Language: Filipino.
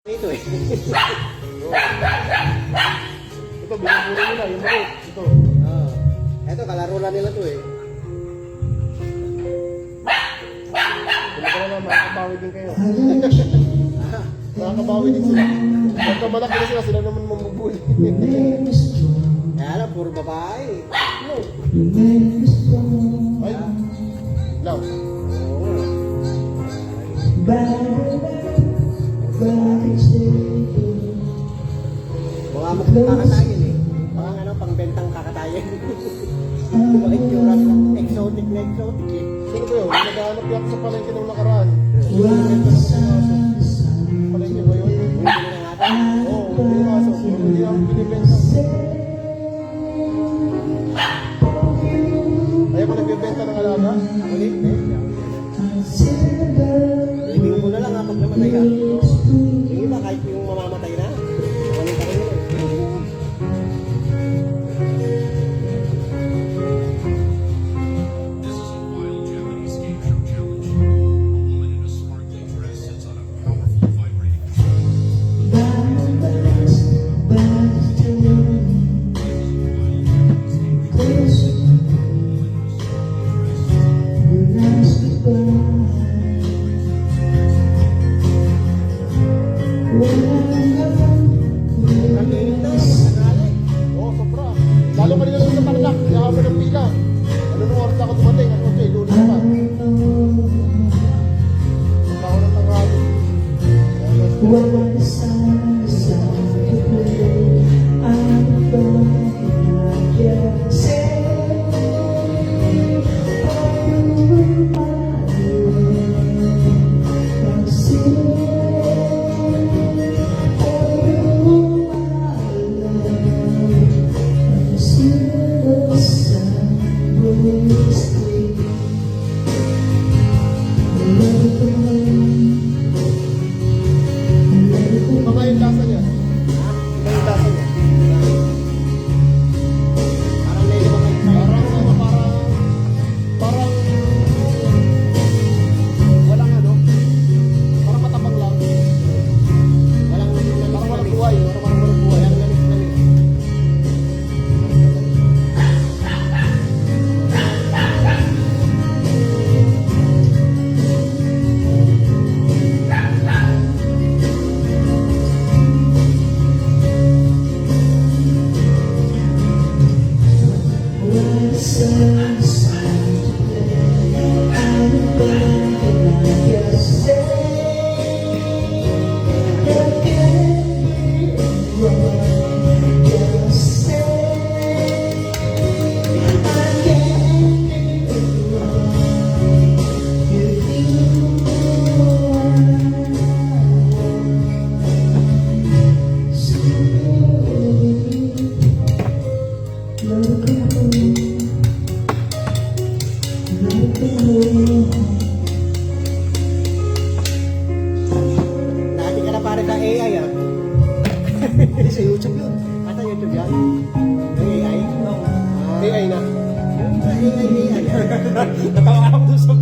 Ito eh. Ito, binuburo nila, yung maliit. Ito. Ito, kalaro lang nila to eh. Kung ka naman, makakabawi din kayo. Makakabawi din sila. Pagka malaki na sila naman mamubuli. Kaya lang, puro babae. No. Ay. Now. Mga magkakatayin eh. Mga ano, pangbentang kakatayin. Mga itsura nila. Exotic na exotic eh. Sino ba yun? Naghahanap yan sa palengke nung nakaraan. Palengke ba yun? Hindi na natin. Oo, hindi yung aso. Hindi ang binibenta. Ayaw ko nagbibenta ng alaga. Ako din eh. Ibigin mo na lang ha, pag namatay ka. Yung iba, kahit yung mamamatay na. Ano pa rin yun eh. This is a wild Japanese game show challenge. A woman in a sparkling dress sits on a powerful vibrating Kapilit na, sakali. Oo, sobra. Lalo kanina lang sa Tarlac, haba ng pila. Ano nung oras ako dumating? Ano okay, lunes pa. Ako ng tanghali. Mga yung lasa niya. Iba yung lasa niya. Parang may limang Parang walang ano, parang matabang lang. Walang Parang walang buhay, parang walang buhay. Walang lamis-lamis. Dati ka na pare sa AI ah. Sa YouTube yun. Ata YouTube yan? Yung AI? AI na. Yung AI. Natawa ako doon sa